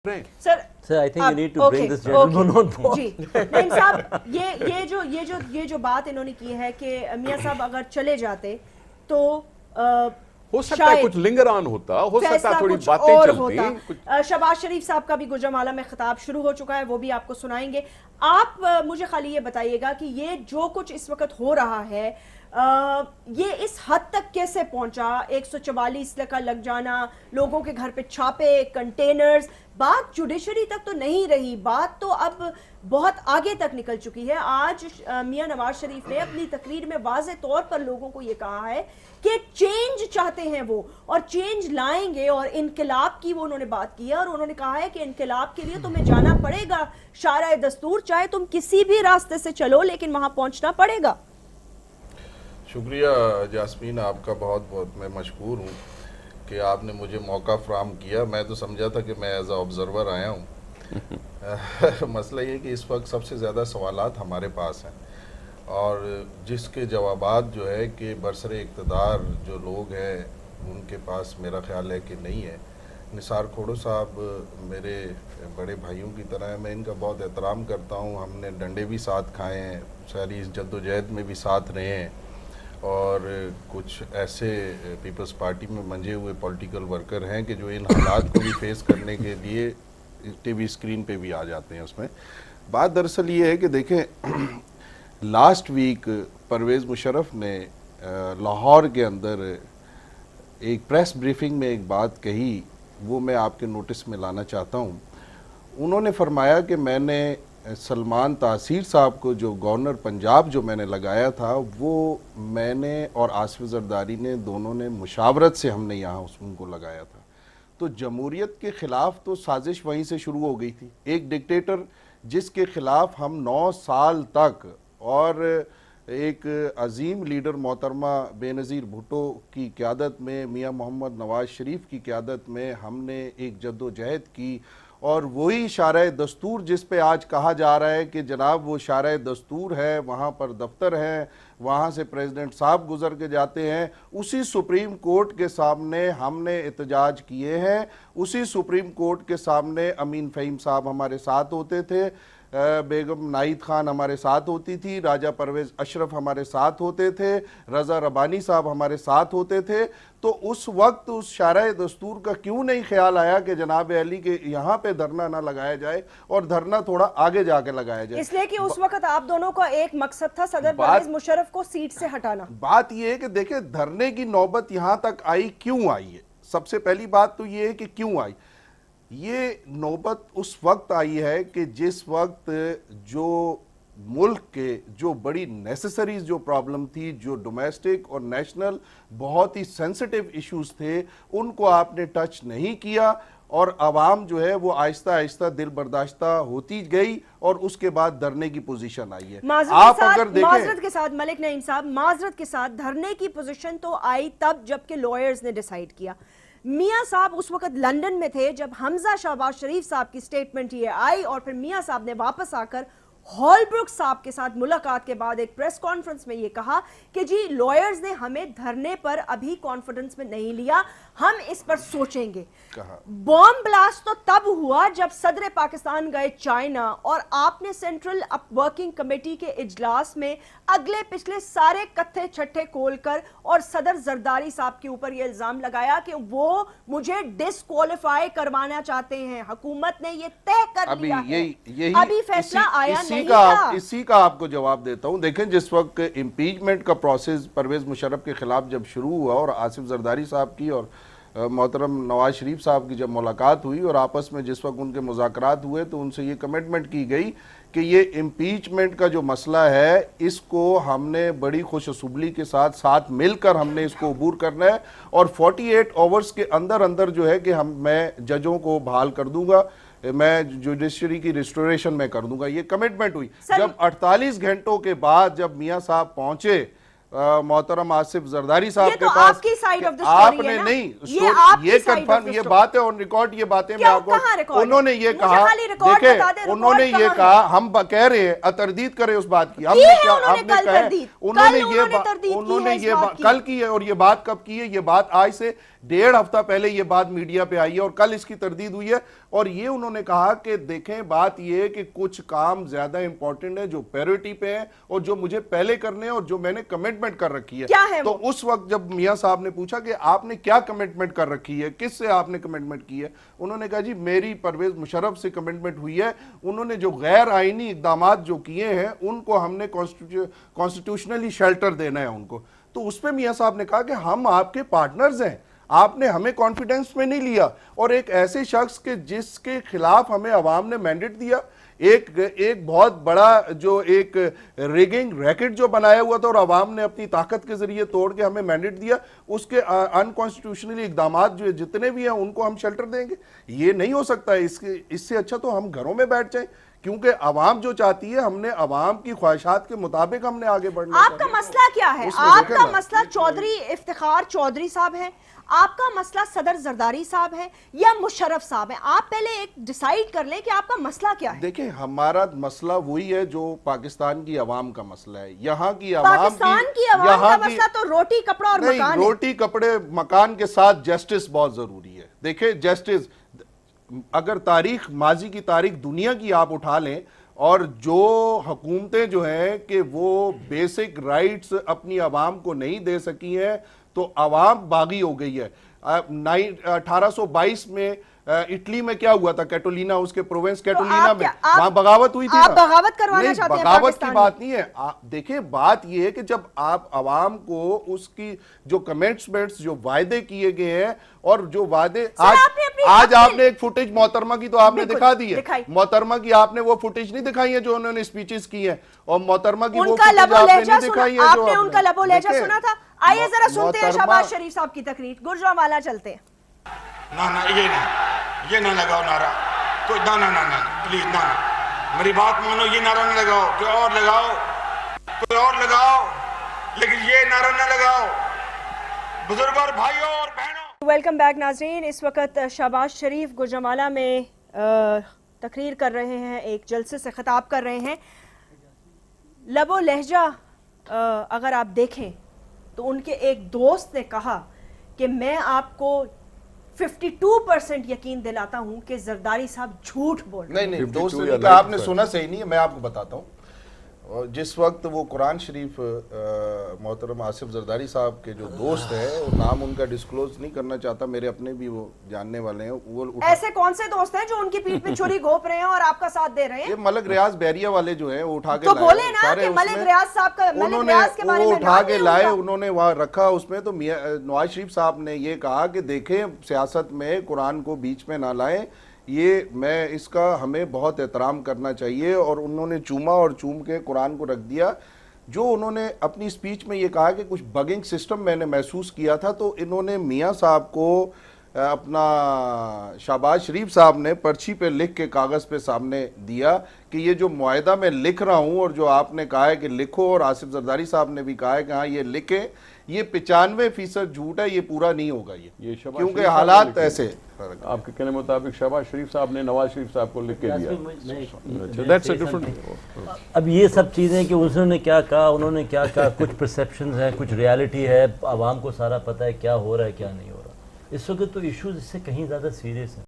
Sir, I think you need to bring this gentleman on board. جی نعیم صاحب یہ جو بات انہوں نے کی ہے کہ میاں صاحب اگر چلے جاتے تو ہو سکتا ہے کچھ لنگر آن ہوتا، ہو سکتا ہے تھوڑی باتیں چلتی. شہباز شریف صاحب کا بھی گوجرانوالہ میں خطاب شروع ہو چکا ہے، وہ بھی آپ کو سنائیں گے. آپ مجھے خالی یہ بتائیے گا کہ یہ جو کچھ اس وقت ہو رہا ہے یہ اس حد تک کیسے پہنچا؟ 144 کا لگ جانا، لوگوں کے گھر پہ چھاپے، کنٹینرز، بات جوڈیشری تک تو نہیں رہی، بات تو اب بہت آگے تک نکل چکی ہے. آج میاں نواز شریف نے اپنی تقریر میں واضح طور پر لوگوں کو یہ کہا ہے کہ چینج چاہتے ہیں وہ اور چینج لائیں گے، اور انقلاب کی وہ انہوں نے بات کی ہے، اور انہوں نے کہا ہے کہ انقلاب کے لیے تمہیں جانا پڑے گا شارع دستور، چاہے تم کسی بھی راستے سے چلو لیکن وہاں پہنچنا پڑے گا. شکریہ جاسمین، آپ کا بہت بہت میں مشکور ہوں کہ آپ نے مجھے موقع فراہم کیا. میں تو سمجھا تھا کہ میں ایز اے آبزرور آیا ہوں. مسئلہ یہ کہ اس وقت سب سے زیادہ سوالات ہمارے پاس ہیں، اور جس کے جوابات جو ہے کہ برسر اقتدار جو لوگ ہیں ان کے پاس میرا خیال ہے کہ نہیں ہے. نثار کھوڑو صاحب میرے بڑے بھائیوں کی طرح ہیں، میں ان کا بہت احترام کرتا ہوں. ہم نے ڈنڈے بھی ساتھ کھائے ہیں، ساری اس جد و جہد میں بھی ساتھ رہے ہیں، اور کچھ ایسے پیپلز پارٹی میں منجے ہوئے پولیٹیکل ورکر ہیں کہ جو ان حالات کو بھی فیس کرنے کے لیے ٹی وی اسکرین پہ بھی آ جاتے ہیں. اس میں بات دراصل یہ ہے کہ دیکھیں، لاسٹ ویک پرویز مشرف نے لاہور کے اندر ایک پریس بریفنگ میں ایک بات کہی، وہ میں آپ کے نوٹس میں لانا چاہتا ہوں. انہوں نے فرمایا کہ میں نے سلمان تاثیر صاحب کو جو گورنر پنجاب جو میں نے لگایا تھا، وہ میں نے اور آصف زرداری نے دونوں نے مشاورت سے ہم نے یہاں ان کو لگایا تھا. تو جمہوریت کے خلاف تو سازش وہیں سے شروع ہو گئی تھی. ایک ڈکٹیٹر جس کے خلاف ہم 9 سال تک، اور ایک عظیم لیڈر محترمہ بے نظیر بھٹو کی قیادت میں، میاں محمد نواز شریف کی قیادت میں ہم نے ایک جد و جہد کی، اور وہی شارع دستور جس پہ آج کہا جا رہا ہے کہ جناب وہ شارع دستور ہے، وہاں پر دفتر ہے، وہاں سے پریزیڈنٹ صاحب گزر کے جاتے ہیں، اسی سپریم کورٹ کے سامنے ہم نے احتجاج کیے ہیں. اسی سپریم کورٹ کے سامنے امین فہیم صاحب ہمارے ساتھ ہوتے تھے، بیگم ناہید خان ہمارے ساتھ ہوتی تھی، راجہ پرویز اشرف ہمارے ساتھ ہوتے تھے، رضا ربانی صاحب ہمارے ساتھ ہوتے تھے. تو اس وقت اس شارع دستور کا کیوں نہیں خیال آیا کہ جناب علی کے یہاں پہ دھرنا نہ لگایا جائے اور دھرنا تھوڑا آگے جا کے لگایا جائے؟ اس لیے کہ اس وقت آپ دونوں کا ایک مقصد تھا صدر پرویز مشرف کو سیٹ سے ہٹانا. بات یہ ہے کہ دیکھیں دھرنے کی نوبت یہاں تک آئی کیوں آئی ہے. سب سے پہلی بات تو یہ ہے کہ کیوں آئی. یہ نوبت اس وقت آئی ہے کہ جس وقت جو ملک کے جو بڑی نیسسریز جو پرابلم تھی، جو ڈومیسٹک اور نیشنل بہت ہی سینسٹیو ایشوز تھے، ان کو آپ نے ٹچ نہیں کیا، اور عوام جو ہے وہ آہستہ آہستہ دل برداشتہ ہوتی گئی، اور اس کے بعد دھرنے کی پوزیشن آئی ہے. آپ اگر دیکھیں معذرت کے ساتھ ملک نعیم صاحب، معذرت کے ساتھ دھرنے کی پوزیشن تو آئی تب جب کہ لائرز نے ڈیسائیڈ کیا. میاں صاحب اس وقت لندن میں تھے جب حمزہ شہباز شریف صاحب کی سٹیٹمنٹ یہ آئی، اور پھر میاں صاحب نے واپس آ کر ہال بروک صاحب کے ساتھ ملاقات کے بعد ایک پریس کانفرنس میں یہ کہا کہ جی لائرز نے ہمیں دھرنے پر ابھی کانفیڈنس میں نہیں لیا، ہم اس پر سوچیں گے. بوم بلاسٹ تو تب ہوا جب صدر پاکستان گئے چائنا، اور آپ نے سینٹرل ورکنگ کمیٹی کے اجلاس میں اگلے پچھلے سارے کتھے چھٹے کھول کر اور صدر زرداری صاحب کے اوپر یہ الزام لگایا کہ وہ مجھے ڈسکوالیفائی کروانا چاہتے ہیں. حکومت نے یہ طے کر لیا ہے، ابھی فیصلہ آیا نہیں. اسی کا آپ کو جواب دیتا ہوں. دیکھیں جس وقت امپیچمنٹ کا پروسیس پرویز مشرف کے خلاف جب شروع ہوا، اور آصف زرداری صاحب کی اور محترم نواز شریف صاحب کی جب ملاقات ہوئی اور آپس میں جس وقت ان کے مذاکرات ہوئے، تو ان سے یہ کمٹمنٹ کی گئی کہ یہ امپیچمنٹ کا جو مسئلہ ہے اس کو ہم نے بڑی خوش اسمبلی کے ساتھ مل کر ہم نے اس کو عبور کرنا ہے، اور 48 آورز کے اندر جو ہے کہ میں ججوں کو بحال کر دوں گا، میں جوڈیشری کی ریسٹوریشن میں کر دوں گا. یہ کمٹمنٹ ہوئی. جب 48 گھنٹوں کے بعد جب میاں صاحب پہنچے محترم آصف زرداری صاحب کے پاس، آپ نے نہیں، یہ کنفرم، یہ بات ہے آن ریکارڈ، یہ باتیں میں آپ کو، انہوں نے یہ کہا، دیکھیں انہوں نے یہ کہا، ہم کہہ رہے ہیں تردید کرے اس بات کی، ہم نے کیا، ہم نے کہا ہے، انہوں نے یہ کل کی ہے. اور یہ بات کب کی ہے؟ یہ بات آج سے 1.5 ہفتہ پہلے یہ بات میڈیا پہ آئی ہے، اور کل اس کی تردید ہوئی ہے. اور یہ انہوں نے کہا کہ دیکھیں بات یہ ہے کہ کچھ کام زیادہ امپورٹنٹ ہے جو پیورٹی پہ ہیں اور جو مجھے پہلے کرنے ہیں اور جو میں نے کمٹمنٹ کر رکھی ہے. تو اس وقت جب میاں صاحب نے پوچھا کہ آپ نے کیا کمٹمنٹ کر رکھی ہے, کس سے آپ نے کمٹمنٹ کی ہے, انہوں نے کہا جی میری پرویز مشرف سے کمٹمنٹ ہوئی ہے. انہوں نے جو غیر آئینی اقدامات جو کیے ہیں ان کو ہم نے کانسٹیٹیوشنلی شیلٹر دینا ہے ان کو. تو اس پہ میاں صاحب نے کہا کہ ہم آپ کے پارٹنرز ہیں, آپ نے ہمیں کانفیڈنس میں نہیں لیا, اور ایک ایسے شخص کے جس کے خلاف ہمیں عوام نے مینڈیٹ دیا, ایک بہت بڑا جو ایک ریگنگ ریکٹ جو بنایا ہوا تھا اور عوام نے اپنی طاقت کے ذریعے توڑ کے ہمیں مینڈیٹ دیا, اس کے انکانسٹیٹیوشنلی اقدامات جو جتنے بھی ہیں ان کو ہم شیلٹر دیں گے. یہ نہیں ہو سکتا ہے. اس سے اچھا تو ہم گھروں میں بیٹھ جائیں, کیونکہ عوام جو چاہتی ہے, ہم نے عوام کی خواہشات کے مطابق ہم نے آگے بڑھنا ہے. آپ کا مسئلہ کیا ہے؟ آپ کا مسئلہ چودھری افتخار چودھری صاحب ہے, آپ کا مسئلہ صدر زرداری صاحب ہے, یا مشرف صاحب ہے؟ آپ پہلے ایک ڈیسائیڈ کر لیں کہ آپ کا مسئلہ کیا ہے. دیکھیں ہمارا مسئلہ وہی ہے جو پاکستان کی عوام کا مسئلہ ہے. یہاں کی عوام پاکستان کی عوام کا مسئلہ تو روٹی کپڑا اور مکان ہے. روٹی کپڑے مکان کے ساتھ جسٹس بہت ضروری ہے. دیکھیں جسٹس, اگر تاریخ ماضی کی تاریخ دنیا کی آپ اٹھا لیں, اور جو حکومتیں جو ہیں کہ وہ بیسک رائٹس اپنی عوام کو نہیں دے سکی ہیں تو عوام باغی ہو گئی ہے. 1822 میں اٹلی میں کیا ہوا تھا, کیٹولینا, اس کے پروونس کیٹولینا میں, وہاں بغاوت ہوئی تھی. آپ بغاوت کروانا چاہتے ہیں؟ بغاوت کی بات نہیں ہے. دیکھیں بات یہ ہے کہ جب آپ عوام کو اس کی جو کمنٹمنٹس جو وعدے کیے گئے ہیں, اور جو وعدے آج آپ نے ایک فوٹیج محترمہ کی تو آپ نے دکھا دی ہے, محترمہ کی آپ نے وہ فوٹیج نہیں دکھائی ہے جو انہوں نے سپیچز کی ہیں, اور محترمہ کی وہ فوٹیج آپ نے نہیں دکھائی ہے جو آپ نے ان کا لب و لہجہ سنا تھا. آئیے ذرا سنتے ہیں شہباز شریف صاحب کی تقریر. گجرانوالہ چلتے ہیں. یہ نہ لگاؤ نعرہ, کوئی نہ پلیز نہ, میری بات مانو, یہ نعرہ نہ لگاؤ, کوئی اور لگاؤ, لیکن یہ نعرہ نہ لگاؤ. بزرگوں اور بھائیوں اور بہنوں, ویلکم بیک ناظرین. اس وقت شہباز شریف گجرانوالہ میں تقریر کر رہے ہیں, ایک جلسے سے خطاب کر رہے ہیں. لب و لہجہ اگر آپ دیکھیں تو ان کے ایک دوست نے کہا کہ میں آپ کو 52% یقین دلاتا ہوں کہ زرداری صاحب جھوٹ بول رہے ہیں. نہیں دوست نے کہا, آپ نے سنا صحیح نہیں ہے. میں آپ کو بتاتا ہوں, جس وقت وہ قرآن شریف محترم آصف زرداری صاحب کے جو دوست ہیں, وہ نام ان کا ڈسکلوز نہیں کرنا چاہتا, میرے اپنے بھی وہ جاننے والے ہیں, وہ ایسے کون سے دوست ہیں جو ان کی پیٹھ پہ چھری گھونپ رہے ہیں اور آپ کا ساتھ دے رہے ہیں؟ یہ ملک ریاض بحریہ والے جو ہیں وہ اٹھا کے تو بولے نا کہ ملک ریاض صاحب کا, ملک ریاض کے بارے میں اٹھا کے لائے, انہوں نے وہاں رکھا اس میں. تو نواز شریف صاحب نے یہ کہا کہ دیکھیں سیاست میں قرآن کو بیچ میں نہ لائیں, یہ میں اس کا ہمیں بہت احترام کرنا چاہیے. اور انہوں نے چوما اور چوم کے قرآن کو رکھ دیا. جو انہوں نے اپنی سپیچ میں یہ کہا کہ کچھ بگنگ سسٹم میں نے محسوس کیا تھا, تو انہوں نے میاں صاحب کو اپنا شہباز شریف صاحب نے پرچی پہ لکھ کے کاغذ پہ سامنے دیا کہ یہ جو معاہدہ میں لکھ رہا ہوں اور جو آپ نے کہا ہے کہ لکھو, اور آصف زرداری صاحب نے بھی کہا ہے کہ ہاں یہ لکھیں, یہ 95% جھوٹ ہے, یہ پورا نہیں ہوگا یہ کیونکہ حالات ایسے. آپ کے کہنے مطابق شہباز شریف صاحب نے نواز شریف صاحب کو لکھ کے دیا. اب یہ سب چیزیں کہ انہوں نے کیا کہا, انہوں نے کیا کہا, کچھ پرسیپشنز ہیں, کچھ ریالٹی ہے, عوام کو سارا پتہ ہے کیا ہو رہا ہے کیا نہیں ہو رہا. اس وقت تو ایشوز اس سے کہیں زیادہ سیریس ہیں.